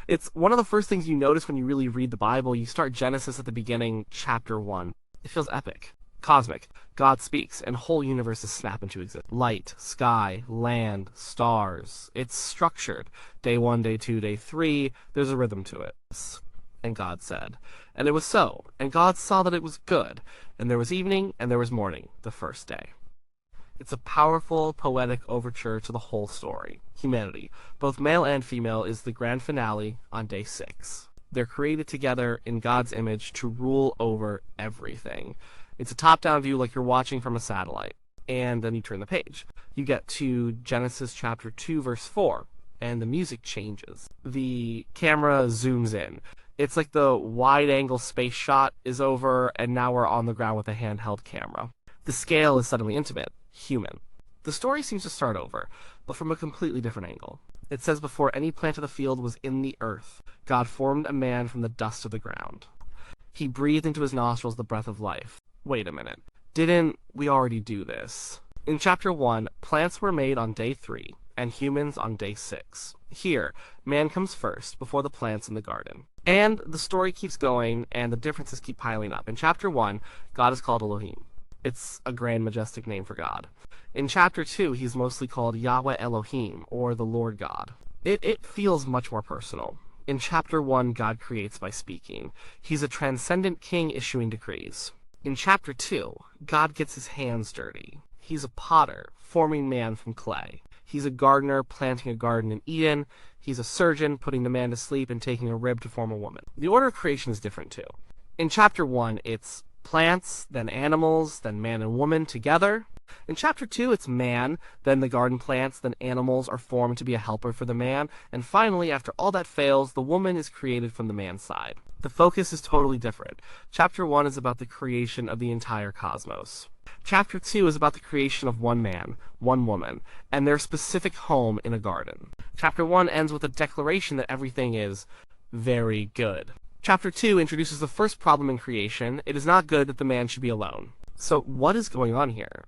It's one of the first things you notice when you really read the Bible. You start Genesis at the beginning, chapter 1. It feels epic, cosmic. God speaks, and whole universes snap into existence. Light, sky, land, stars. It's structured. Day 1, day 2, day 3. There's a rhythm to it. And God said, and it was so. And God saw that it was good. And there was evening, and there was morning, the first day. It's a powerful, poetic overture to the whole story. Humanity, both male and female, is the grand finale on day 6. They're created together in God's image to rule over everything. It's a top-down view like you're watching from a satellite. And then you turn the page. You get to Genesis chapter 2, verse 4, and the music changes. The camera zooms in. It's like the wide-angle space shot is over, and now we're on the ground with a handheld camera. The scale is suddenly intimate, human. The story seems to start over, but from a completely different angle. It says before any plant of the field was in the earth, God formed a man from the dust of the ground. He breathed into his nostrils the breath of life. Wait a minute. Didn't we already do this? In chapter 1, plants were made on day 3, and humans on day 6. Here, man comes first, before the plants in the garden. And the story keeps going, and the differences keep piling up. In chapter 1, God is called Elohim. It's a grand, majestic name for God. In chapter 2, he's mostly called Yahweh Elohim, or the Lord God. It feels much more personal. In chapter 1, God creates by speaking. He's a transcendent king issuing decrees. In chapter 2, God gets his hands dirty. He's a potter, forming man from clay. He's a gardener, planting a garden in Eden. He's a surgeon, putting the man to sleep and taking a rib to form a woman. The order of creation is different, too. In chapter 1, it's plants, then animals, then man and woman together. In chapter 2, it's man, then the garden plants, then animals are formed to be a helper for the man, and finally, after all that fails, the woman is created from the man's side. The focus is totally different. Chapter 1 is about the creation of the entire cosmos. Chapter 2 is about the creation of one man, one woman, and their specific home in a garden. Chapter 1 ends with a declaration that everything is very good. Chapter 2 introduces the first problem in creation. It is not good that the man should be alone. So what is going on here?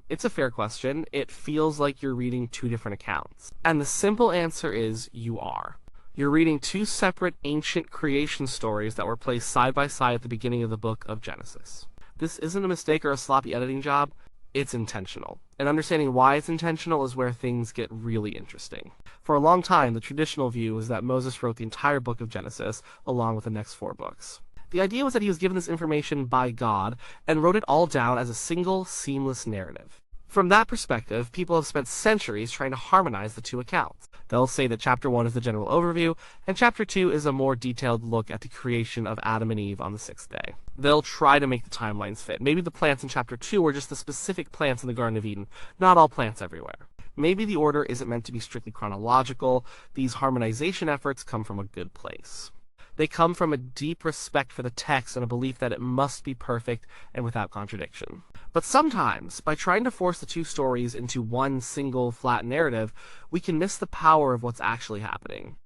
It's a fair question. It feels like you're reading two different accounts. And the simple answer is you are. You're reading two separate ancient creation stories that were placed side by side at the beginning of the book of Genesis. This isn't a mistake or a sloppy editing job. It's intentional. And understanding why it's intentional is where things get really interesting. For a long time, the traditional view was that Moses wrote the entire book of Genesis, along with the next 4 books. The idea was that he was given this information by God and wrote it all down as a single, seamless narrative. From that perspective, people have spent centuries trying to harmonize the two accounts. They'll say that chapter 1 is the general overview, and chapter 2 is a more detailed look at the creation of Adam and Eve on the 6th day. They'll try to make the timelines fit. Maybe the plants in chapter 2 were just the specific plants in the Garden of Eden, not all plants everywhere. Maybe the order isn't meant to be strictly chronological. These harmonization efforts come from a good place. They come from a deep respect for the text and a belief that it must be perfect and without contradiction. But sometimes, by trying to force the two stories into one single flat narrative, we can miss the power of what's actually happening.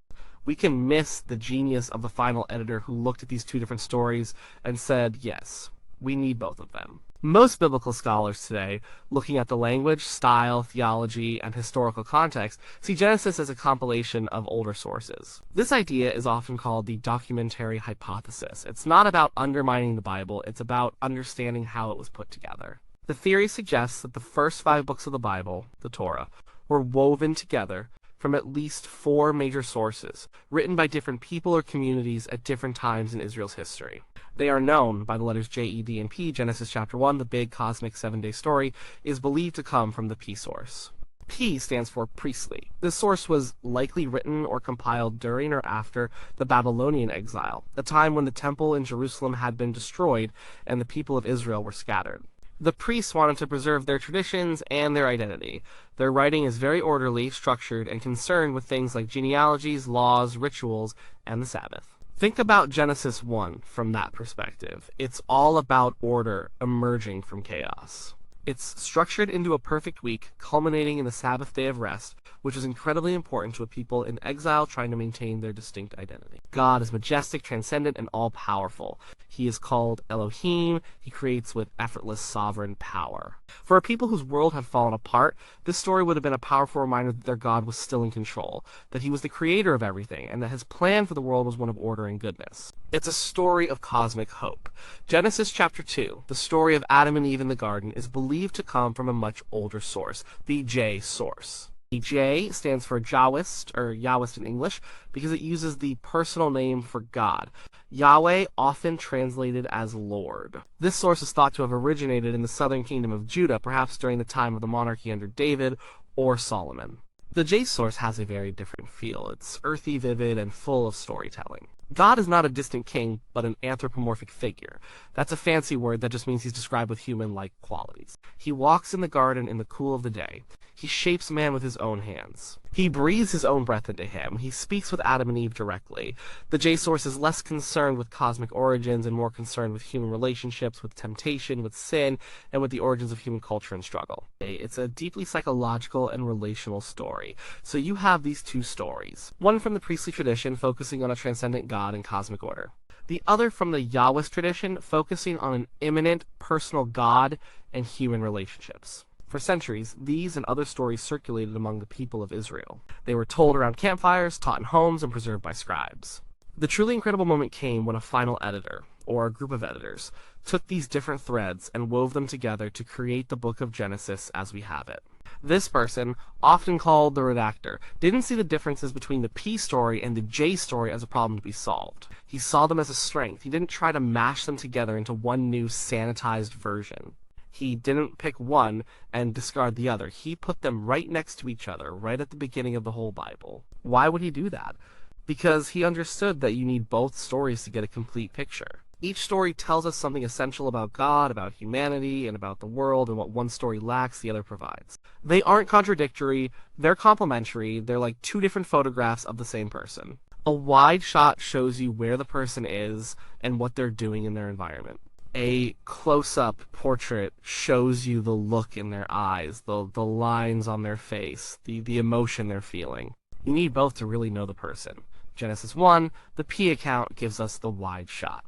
We can miss the genius of the final editor who looked at these two different stories and said, yes, we need both of them. Most biblical scholars today, looking at the language, style, theology, and historical context, see Genesis as a compilation of older sources. This idea is often called the documentary hypothesis. It's not about undermining the Bible, it's about understanding how it was put together. The theory suggests that the first 5 books of the Bible, the Torah, were woven together from at least 4 major sources, written by different people or communities at different times in Israel's history. They are known by the letters J, E, D, and P. Genesis chapter 1, the big cosmic 7-day story, is believed to come from the P source. P stands for priestly. This source was likely written or compiled during or after the Babylonian exile, a time when the temple in Jerusalem had been destroyed and the people of Israel were scattered. The priests wanted to preserve their traditions and their identity. Their writing is very orderly, structured, and concerned with things like genealogies, laws, rituals, and the Sabbath. Think about Genesis 1 from that perspective. It's all about order emerging from chaos. It's structured into a perfect week, culminating in the Sabbath day of rest, which is incredibly important to a people in exile trying to maintain their distinct identity. God is majestic, transcendent, and all-powerful. He is called Elohim. He creates with effortless sovereign power. For a people whose world had fallen apart, this story would have been a powerful reminder that their God was still in control, that he was the creator of everything, and that his plan for the world was one of order and goodness. It's a story of cosmic hope. Genesis chapter 2, the story of Adam and Eve in the garden, is believed to come from a much older source, the J source. The J stands for Yahwist, or Yahwist in English, because it uses the personal name for God. Yahweh, often translated as Lord. This source is thought to have originated in the southern kingdom of Judah, perhaps during the time of the monarchy under David or Solomon. The J source has a very different feel. It's earthy, vivid, and full of storytelling. God is not a distant king, but an anthropomorphic figure. That's a fancy word that just means he's described with human-like qualities. He walks in the garden in the cool of the day. He shapes man with his own hands. He breathes his own breath into him. He speaks with Adam and Eve directly. The J source is less concerned with cosmic origins and more concerned with human relationships, with temptation, with sin, and with the origins of human culture and struggle. It's a deeply psychological and relational story. So you have these two stories. One from the priestly tradition, focusing on a transcendent God and cosmic order. The other from the Yahwist tradition, focusing on an immanent, personal God and human relationships. For centuries, these and other stories circulated among the people of Israel. They were told around campfires, taught in homes, and preserved by scribes. The truly incredible moment came when a final editor, or a group of editors, took these different threads and wove them together to create the book of Genesis as we have it. This person, often called the redactor, didn't see the differences between the P story and the J story as a problem to be solved. He saw them as a strength. He didn't try to mash them together into one new sanitized version. He didn't pick one and discard the other. He put them right next to each other, right at the beginning of the whole Bible. Why would he do that? Because he understood that you need both stories to get a complete picture. Each story tells us something essential about God, about humanity, and about the world, and what one story lacks, the other provides. They aren't contradictory, they're complementary, they're like two different photographs of the same person. A wide shot shows you where the person is and what they're doing in their environment. A close-up portrait shows you the look in their eyes, the lines on their face, the emotion they're feeling. You need both to really know the person. Genesis 1, the P account gives us the wide shot.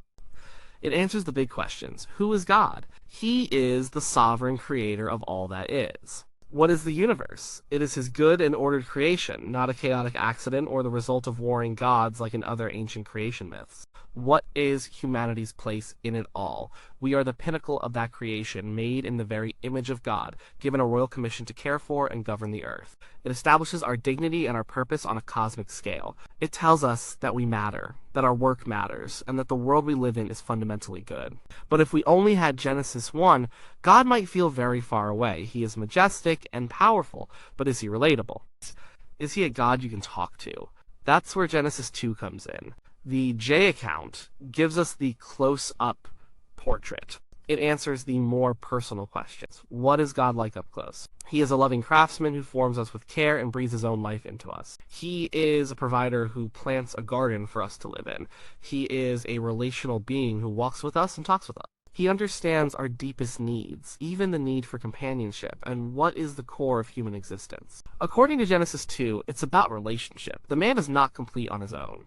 It answers the big questions. Who is God? He is the sovereign creator of all that is. What is the universe? It is his good and ordered creation, not a chaotic accident or the result of warring gods like in other ancient creation myths. What is humanity's place in it all? We are the pinnacle of that creation, made in the very image of God, given a royal commission to care for and govern the earth. It establishes our dignity and our purpose on a cosmic scale. It tells us that we matter, that our work matters, and that the world we live in is fundamentally good. But if we only had Genesis 1, God might feel very far away. He is majestic and powerful, but is he relatable? Is he a God you can talk to? That's where Genesis 2 comes in. The J account gives us the close-up portrait. It answers the more personal questions. What is God like up close? He is a loving craftsman who forms us with care and breathes his own life into us. He is a provider who plants a garden for us to live in. He is a relational being who walks with us and talks with us. He understands our deepest needs, even the need for companionship, and what is the core of human existence. According to Genesis 2, it's about relationship. The man is not complete on his own.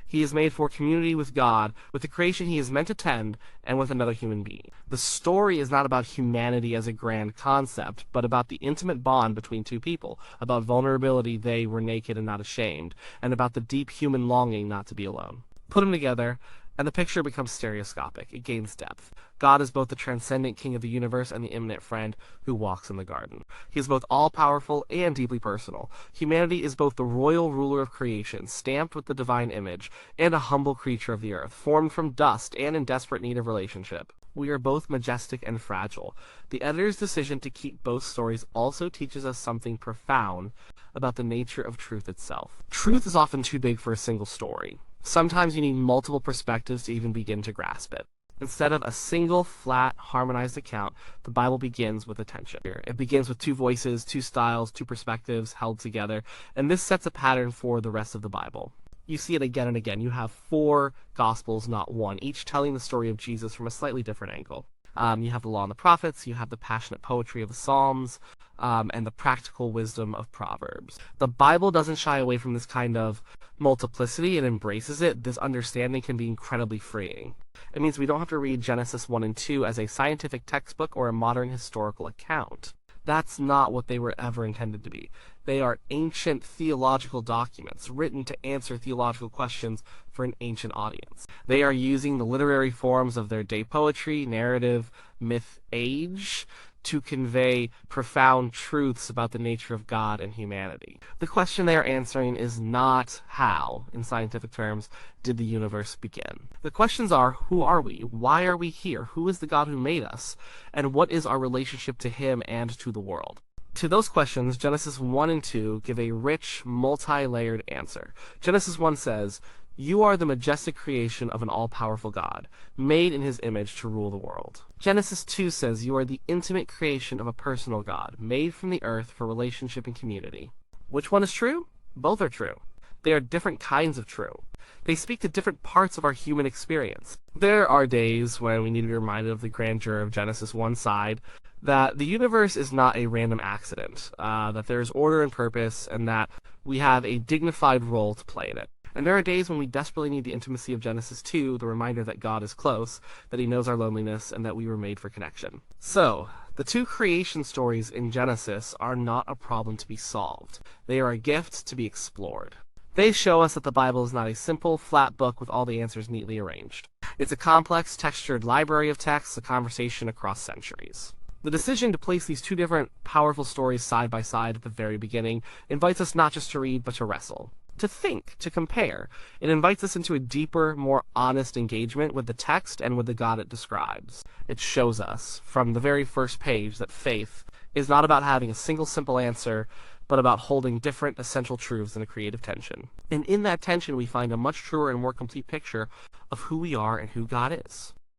He is made for community with God, with the creation he is meant to tend, and with another human being. The story is not about humanity as a grand concept, but about the intimate bond between two people, about vulnerability, they were naked and not ashamed, and about the deep human longing not to be alone. Put them together, and the picture becomes stereoscopic. It gains depth. God is both the transcendent king of the universe and the immanent friend who walks in the garden. He is both all-powerful and deeply personal. Humanity is both the royal ruler of creation, stamped with the divine image, and a humble creature of the earth, formed from dust and in desperate need of relationship. We are both majestic and fragile. The editor's decision to keep both stories also teaches us something profound about the nature of truth itself. Truth is often too big for a single story. Sometimes you need multiple perspectives to even begin to grasp it. Instead of a single, flat, harmonized account, the Bible begins with attention. It begins with two voices, two styles, two perspectives held together, and this sets a pattern for the rest of the Bible. You see it again and again. You have 4 Gospels, not one, each telling the story of Jesus from a slightly different angle. You have the law and the prophets, you have the passionate poetry of the Psalms, and the practical wisdom of Proverbs. The Bible doesn't shy away from this kind of multiplicity, it embraces it. This understanding can be incredibly freeing. It means we don't have to read Genesis 1 and 2 as a scientific textbook or a modern historical account. That's not what they were ever intended to be. They are ancient theological documents written to answer theological questions for an ancient audience. They are using the literary forms of their day poetry, narrative, myth, age to convey profound truths about the nature of God and humanity. The question they are answering is not how, in scientific terms, did the universe begin. The questions are, who are we? Why are we here? Who is the God who made us? And what is our relationship to Him and to the world? To those questions, Genesis 1 and 2 give a rich, multi-layered answer. Genesis 1 says, "You are the majestic creation of an all-powerful God, made in His image to rule the world." Genesis 2 says, "You are the intimate creation of a personal God, made from the earth for relationship and community." Which one is true? Both are true. They are different kinds of true. They speak to different parts of our human experience. There are days when we need to be reminded of the grandeur of Genesis 1 side, that the universe is not a random accident, that there is order and purpose, and that we have a dignified role to play in it. And there are days when we desperately need the intimacy of Genesis 2, the reminder that God is close, that He knows our loneliness, and that we were made for connection. So, the two creation stories in Genesis are not a problem to be solved. They are a gift to be explored. They show us that the Bible is not a simple, flat book with all the answers neatly arranged. It's a complex, textured library of texts, a conversation across centuries. The decision to place these two different, powerful stories side by side at the very beginning invites us not just to read, but to wrestle. To think, to compare. It invites us into a deeper, more honest engagement with the text and with the God it describes. It shows us, from the very first page, that faith is not about having a single simple answer, but about holding different essential truths in a creative tension. And in that tension we find a much truer and more complete picture of who we are and who God is.